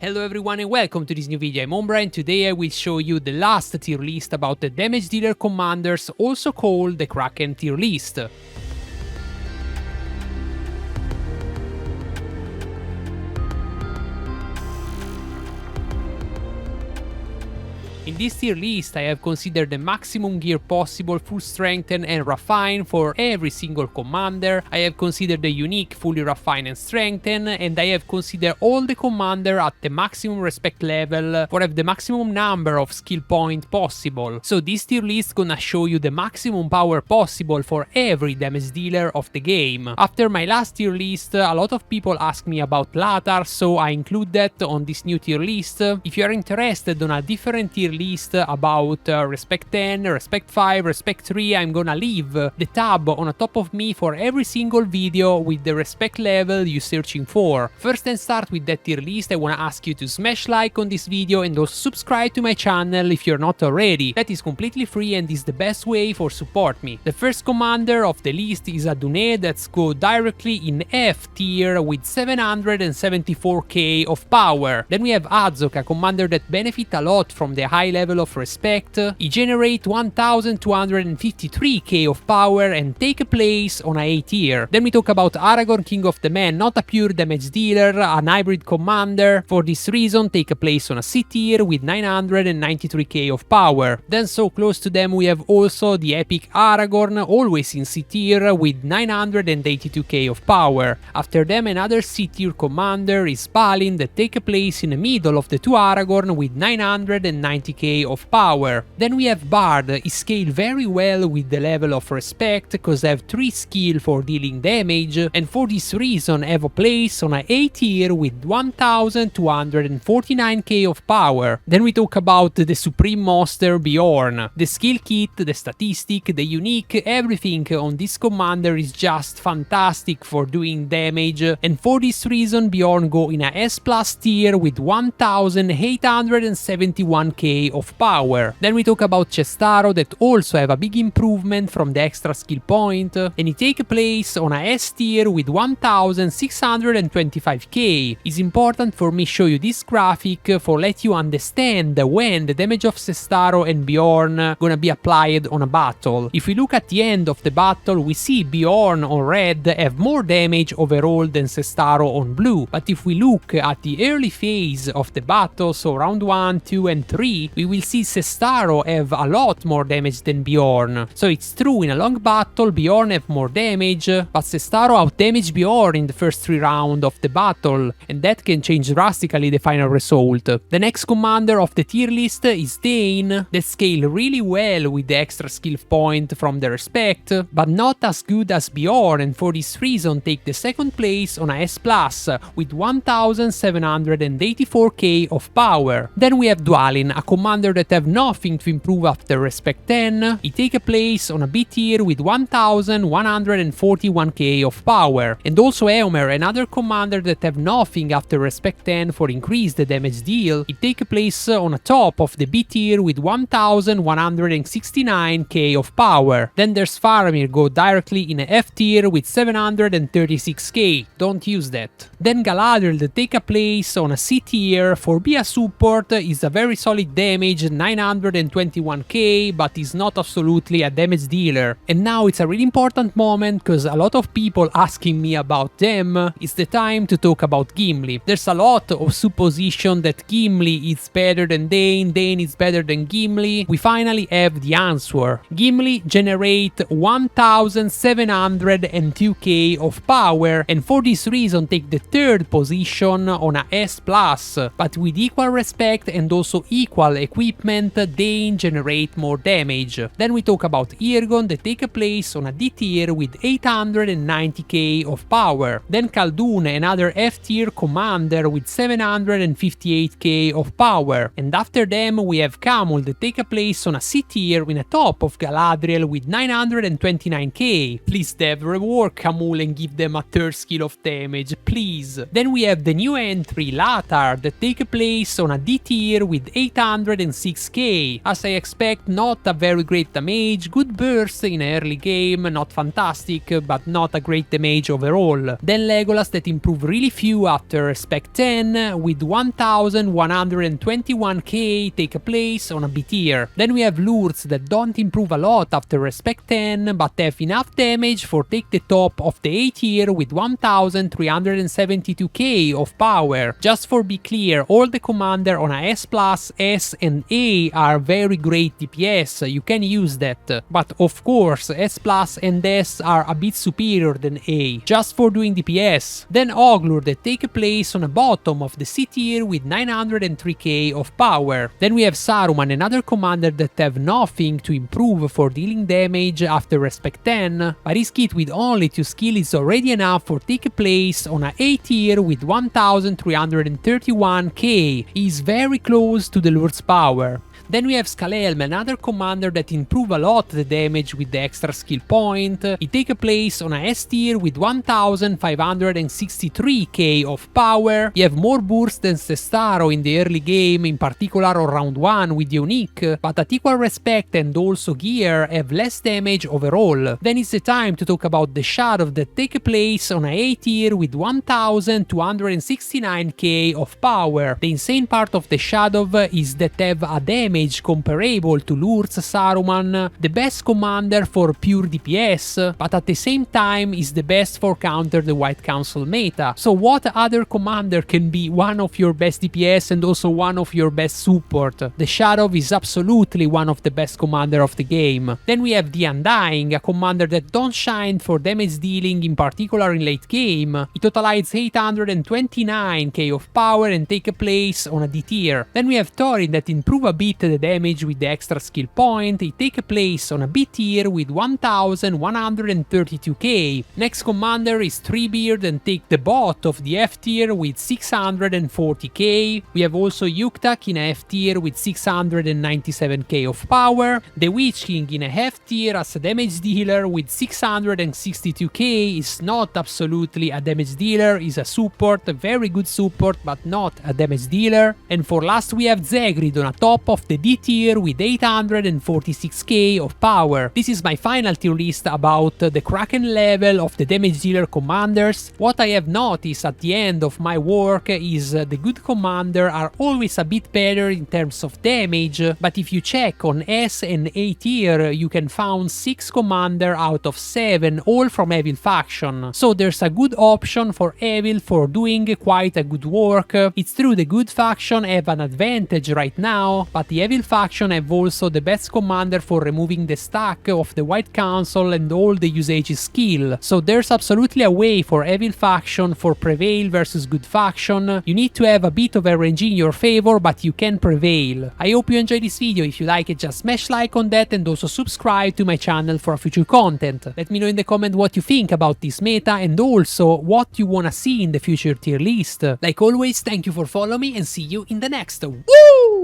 Hello everyone and welcome to this new video. I'm Ombra and today I will show you the last tier list about the damage dealer commanders, also called the Kraken tier list. In this tier list, I have considered the maximum gear possible, full strengthen and refine for every single commander. I have considered the unique, fully refine and strengthen, and I have considered all the commander at the maximum respect level for have the maximum number of skill point possible. So this tier list gonna show you the maximum power possible for every damage dealer of the game. After my last tier list, a lot of people ask me about Lotr, so I include that on this new tier list. If you are interested on a different tier list about respect 10, respect 5, respect 3, I'm gonna leave the tab on the top of me for every single video with the respect level you're searching for. First and start with that tier list, I wanna ask you to smash like on this video and also subscribe to my channel if you're not already. That is completely free and is the best way for support me. The first commander of the list is a Dune that's go directly in F tier with 774k of power. Then we have Azok, a commander that benefit a lot from the high level of respect. He generate 1253k of power and take a place on a A tier. Then we talk about Aragorn, King of the Men, not a pure damage dealer, an hybrid commander. For this reason, take a place on a C tier with 993k of power. Then so close to them we have also the epic Aragorn, always in C tier with 982k of power. After them another C tier commander is Balin that take a place in the middle of the two Aragorn with 990k of power. Then we have Bard, he scale very well with the level of respect cause have 3 skill for dealing damage, and for this reason have a place on a A tier with 1249k of power. Then we talk about the supreme monster Bjorn. The skill kit, the statistic, the unique, everything on this commander is just fantastic for doing damage, and for this reason Bjorn go in a S+ tier with 1871k of power. Then we talk about Cestaro that also have a big improvement from the extra skill point, and he take place on a S tier with 1625k. It's important for me show you this graphic for let you understand when the damage of Cestaro and Bjorn gonna be applied on a battle. If we look at the end of the battle, we see Bjorn on red have more damage overall than Cestaro on blue, but if we look at the early phase of the battle, so round 1, 2 and 3, we will see Cestaro have a lot more damage than Bjorn. So it's true, in a long battle Bjorn have more damage, but Cestaro outdamage Bjorn in the first 3 rounds of the battle, and that can change drastically the final result. The next commander of the tier list is Dane, that scale really well with the extra skill point from the respect, but not as good as Bjorn, and for this reason take the second place on a S+ with 1784k of power. Then we have Dwalin, a commander that have nothing to improve after respect 10. He take a place on a B tier with 1141k of power. And also Eomer, another commander that have nothing after respect 10 for increase the damage deal. He take a place on a top of the B tier with 1169k of power. Then there's Faramir, go directly in a F tier with 736k. Don't use that. Then Galadriel that take a place on a C tier. For be a support is a very solid damage, 921k, but is not absolutely a damage dealer. And now it's a really important moment because a lot of people asking me about them. It's the time to talk about Gimli. There's a lot of supposition that Gimli is better than Dane, Dane is better than Gimli. We finally have the answer. Gimli generate 1702k of power, and for this reason take the third position on a S+, but with equal respect and also equal equipment, Dane generate more damage. Then we talk about Irgon that take a place on a D tier with 890k of power. Then Khaldun, another F tier commander with 758k of power. And after them we have Camul that take a place on a C tier in the top of Galadriel with 929k. Please dev, rework Camul and give them a third skill of damage, please. Then we have the new entry Lotr that take a place on a D tier with 800 306k. As I expect, not a very great damage, good burst in early game, not fantastic, but not a great damage overall. Then Legolas that improve really few after Respect 10, with 1121k take a place on a B tier. Then we have Lures that don't improve a lot after Respect 10, but have enough damage for take the top of the A tier with 1372k of power. Just for be clear, all the commander on a S+, S and A are very great DPS, you can use that. But of course, S+ and S are a bit superior than A, just for doing DPS. Then Oglur that take a place on the bottom of the C tier with 903k of power. Then we have Saruman, another commander that have nothing to improve for dealing damage after Respect 10, but his kit with only 2 skill is already enough for take a place on a A tier with 1331k. He is very close to the Lord's power. Then we have Skalhelm, another commander that improve a lot the damage with the extra skill point. He take a place on a S tier with 1563k of power. He have more burst than Cestaro in the early game, in particular on round 1 with Unique, but at equal respect and also gear have less damage overall. Then it's the time to talk about the Shadow that take a place on a A tier with 1269k of power. The insane part of the Shadow is that have a damage comparable to Lurtz Saruman, the best commander for pure DPS, but at the same time is the best for counter the White Council meta. So what other commander can be one of your best DPS and also one of your best support? The Shadow is absolutely one of the best commander of the game. Then we have the Undying, a commander that don't shine for damage dealing, in particular in late game. It totalizes 829k of power and take a place on a D tier. Then we have Thorin that improve a bit the damage with the extra skill point. It take a place on a B tier with 1132k. Next commander is Treebeard and take the bot of the F tier with 640k. We have also Yuktak in a F tier with 697k of power. The Witch King in a F tier as a damage dealer with 662k is not absolutely a damage dealer, is a support, a very good support, but not a damage dealer. And for last we have Zegrid on a top of the D tier with 846k of power. This is my final tier list about the Kraken level of the damage dealer commanders. What I have noticed at the end of my work is the good commander are always a bit better in terms of damage, but if you check on S and A tier you can find 6 commander out of 7 all from Evil faction. So there's a good option for Evil for doing quite a good work. It's true the good faction have an advantage right now, but the Evil faction have also the best commander for removing the stack of the White Council and all the usage skill. So there's absolutely a way for Evil faction for prevail versus good faction. You need to have a bit of RNG in your favor, but you can prevail. I hope you enjoyed this video. If you like it, just smash like on that and also subscribe to my channel for future content. Let me know in the comment what you think about this meta and also what you wanna see in the future tier list. Like always, thank you for following me and see you in the next. Woo!